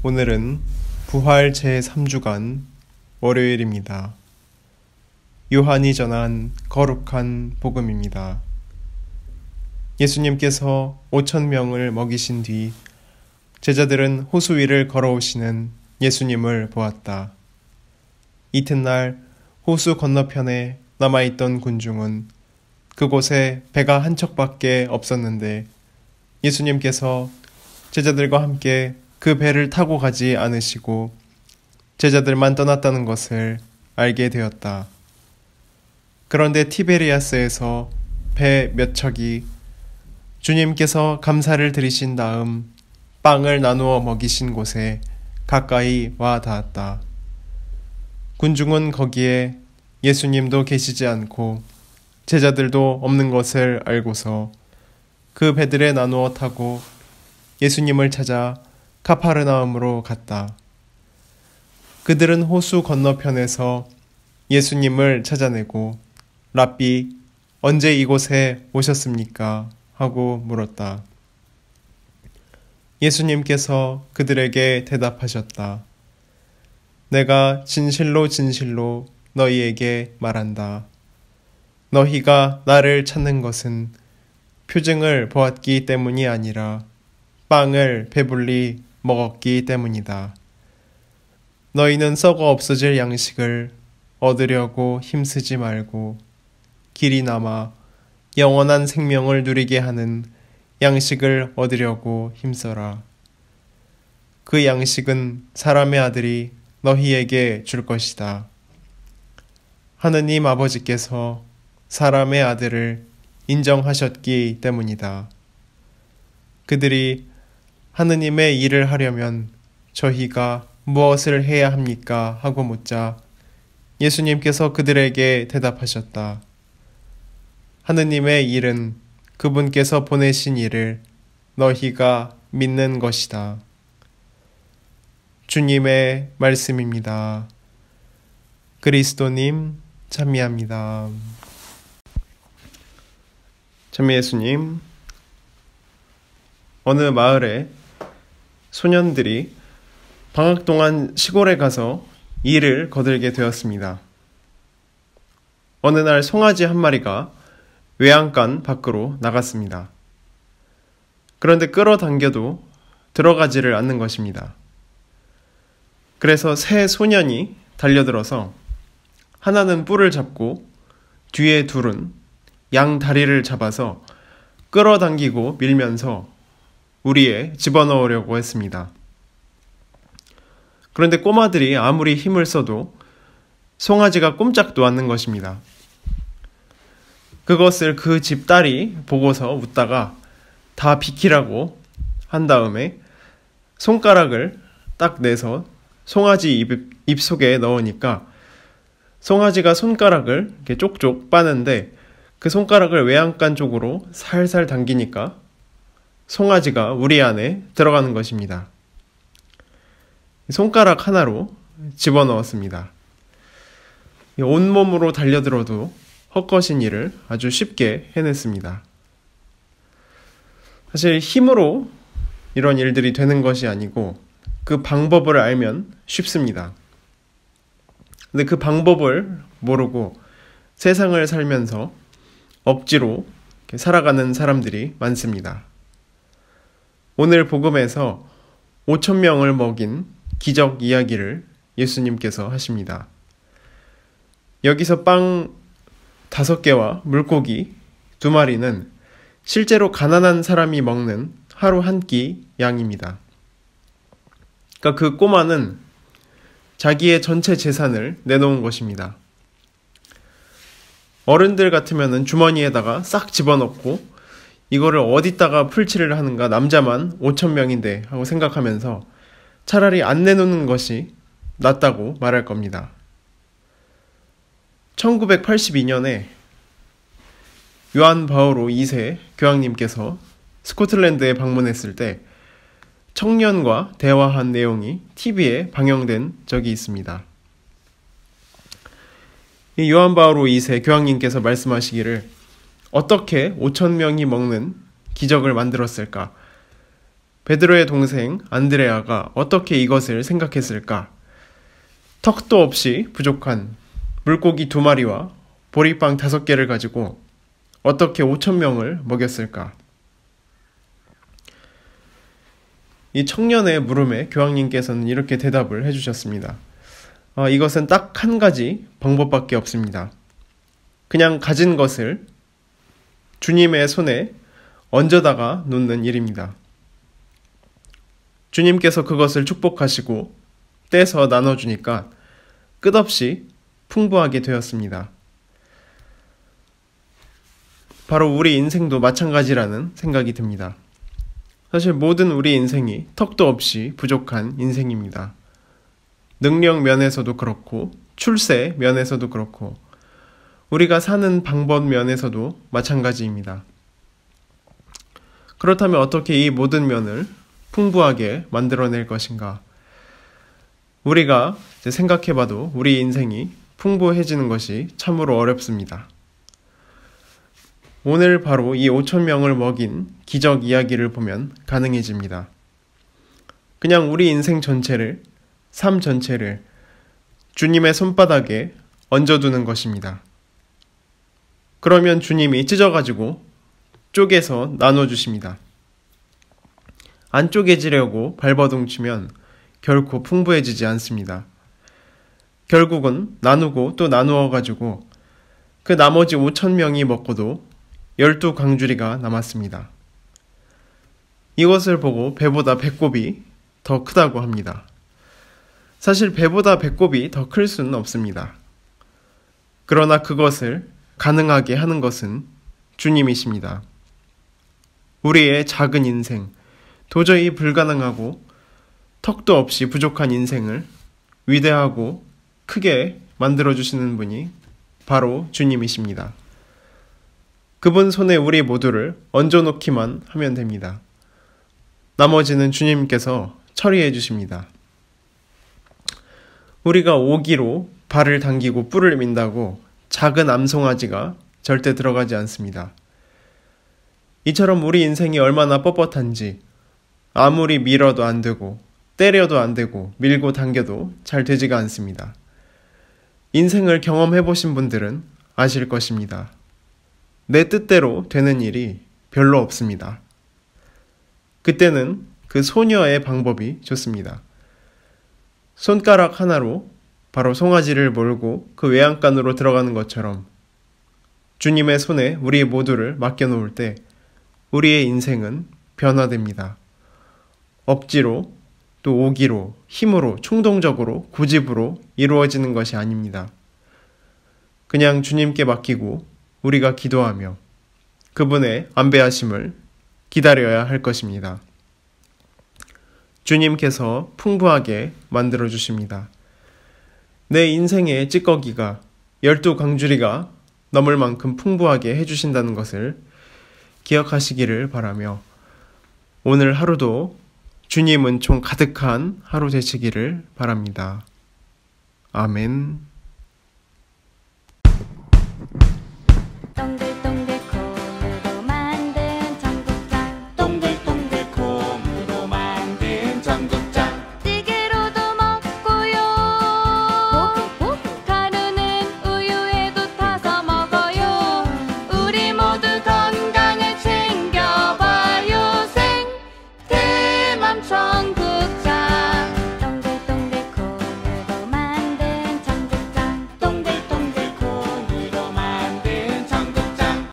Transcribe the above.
오늘은 부활 제3주간 월요일입니다. 요한이 전한 거룩한 복음입니다. 예수님께서 5,000명을 먹이신 뒤 제자들은 호수 위를 걸어오시는 예수님을 보았다. 이튿날 호수 건너편에 남아있던 군중은 그곳에 배가 한 척밖에 없었는데 예수님께서 제자들과 함께 그 배를 타고 가지 않으시고 제자들만 떠났다는 것을 알게 되었다. 그런데 티베리아스에서 배 몇 척이 주님께서 감사를 드리신 다음 빵을 나누어 먹이신 곳에 가까이 와 닿았다. 군중은 거기에 예수님도 계시지 않고 제자들도 없는 것을 알고서 그 배들에 나누어 타고 예수님을 찾아 카파르나움으로 갔다. 그들은 호수 건너편에서 예수님을 찾아내고 랍비, 언제 이곳에 오셨습니까? 하고 물었다. 예수님께서 그들에게 대답하셨다. 내가 진실로 진실로 너희에게 말한다. 너희가 나를 찾는 것은 표징을 보았기 때문이 아니라 빵을 배불리 먹었기 때문이다. 너희는 썩어 없어질 양식을 얻으려고 힘쓰지 말고 길이 남아 영원한 생명을 누리게 하는 양식을 얻으려고 힘써라. 그 양식은 사람의 아들이 너희에게 줄 것이다. 하느님 아버지께서 사람의 아들을 인정하셨기 때문이다. 그들이 하느님의 일을 하려면 저희가 무엇을 해야 합니까? 하고 묻자 예수님께서 그들에게 대답하셨다. 하느님의 일은 그분께서 보내신 일을 너희가 믿는 것이다. 주님의 말씀입니다. 그리스도님 찬미합니다. 찬미 예수님, 어느 마을에 소년들이 방학 동안 시골에 가서 일을 거들게 되었습니다. 어느 날 송아지 한 마리가 외양간 밖으로 나갔습니다. 그런데 끌어당겨도 들어가지를 않는 것입니다. 그래서 세 소년이 달려들어서 하나는 뿔을 잡고 뒤에 둘은 양 다리를 잡아서 끌어당기고 밀면서 우리에 집어넣으려고 했습니다. 그런데 꼬마들이 아무리 힘을 써도 송아지가 꼼짝도 않는 것입니다. 그것을 그 집 딸이 보고서 웃다가 다 비키라고 한 다음에 손가락을 딱 내서 송아지 입속에 넣으니까 송아지가 손가락을 이렇게 쪽쪽 빠는데 그 손가락을 외양간 쪽으로 살살 당기니까 송아지가 우리 안에 들어가는 것입니다. 손가락 하나로 집어넣었습니다. 온몸으로 달려들어도 헛것인 일을 아주 쉽게 해냈습니다. 사실 힘으로 이런 일들이 되는 것이 아니고 그 방법을 알면 쉽습니다. 근데 그 방법을 모르고 세상을 살면서 억지로 살아가는 사람들이 많습니다. 오늘 복음에서 5,000명을 먹인 기적 이야기를 예수님께서 하십니다. 여기서 빵 5개와 물고기 2마리는 실제로 가난한 사람이 먹는 하루 한 끼 양입니다. 그러니까 그 꼬마는 자기의 전체 재산을 내놓은 것입니다. 어른들 같으면 주머니에다가 싹 집어넣고 이거를 어디다가 풀칠을 하는가, 남자만 5,000명인데 하고 생각하면서 차라리 안 내놓는 것이 낫다고 말할 겁니다. 1982년에 요한 바오로 2세 교황님께서 스코틀랜드에 방문했을 때 청년과 대화한 내용이 TV에 방영된 적이 있습니다. 이 요한 바오로 2세 교황님께서 말씀하시기를 어떻게 5,000명이 먹는 기적을 만들었을까? 베드로의 동생 안드레아가 어떻게 이것을 생각했을까? 턱도 없이 부족한 물고기 2마리와 보리빵 5개를 가지고 어떻게 5,000명을 먹였을까? 이 청년의 물음에 교황님께서는 이렇게 대답을 해주셨습니다. 이것은 딱 한 가지 방법밖에 없습니다. 그냥 가진 것을 주님의 손에 얹어다가 놓는 일입니다. 주님께서 그것을 축복하시고 떼서 나눠주니까 끝없이 풍부하게 되었습니다. 바로 우리 인생도 마찬가지라는 생각이 듭니다. 사실 모든 우리 인생이 턱도 없이 부족한 인생입니다. 능력 면에서도 그렇고 출세 면에서도 그렇고 우리가 사는 방법 면에서도 마찬가지입니다. 그렇다면 어떻게 이 모든 면을 풍부하게 만들어낼 것인가? 우리가 생각해봐도 우리 인생이 풍부해지는 것이 참으로 어렵습니다. 오늘 바로 이 5,000명을 먹인 기적 이야기를 보면 가능해집니다. 그냥 우리 인생 전체를, 삶 전체를 주님의 손바닥에 얹어두는 것입니다. 그러면 주님이 찢어가지고 쪼개서 나눠주십니다. 안 쪼개지려고 발버둥치면 결코 풍부해지지 않습니다. 결국은 나누고 또 나누어가지고 그 나머지 5,000명이 먹고도 12광주리가 남았습니다. 이것을 보고 배보다 배꼽이 더 크다고 합니다. 사실 배보다 배꼽이 더 클 수는 없습니다. 그러나 그것을 가능하게 하는 것은 주님이십니다. 우리의 작은 인생, 도저히 불가능하고 턱도 없이 부족한 인생을 위대하고 크게 만들어주시는 분이 바로 주님이십니다. 그분 손에 우리 모두를 얹어놓기만 하면 됩니다. 나머지는 주님께서 처리해 주십니다. 우리가 오기로 발을 당기고 뿔을 민다고 작은 암송아지가 절대 들어가지 않습니다. 이처럼 우리 인생이 얼마나 뻣뻣한지 아무리 밀어도 안 되고 때려도 안 되고 밀고 당겨도 잘 되지가 않습니다. 인생을 경험해 보신 분들은 아실 것입니다. 내 뜻대로 되는 일이 별로 없습니다. 그때는 그 소녀의 방법이 좋습니다. 손가락 하나로 바로 송아지를 몰고 그 외양간으로 들어가는 것처럼 주님의 손에 우리 모두를 맡겨놓을 때 우리의 인생은 변화됩니다. 억지로 또 오기로 힘으로 충동적으로 고집으로 이루어지는 것이 아닙니다. 그냥 주님께 맡기고 우리가 기도하며 그분의 안배하심을 기다려야 할 것입니다. 주님께서 풍부하게 만들어 주십니다. 내 인생의 찌꺼기가 12광주리가 넘을 만큼 풍부하게 해주신다는 것을 기억하시기를 바라며 오늘 하루도 주님 은총 가득한 하루 되시기를 바랍니다. 아멘.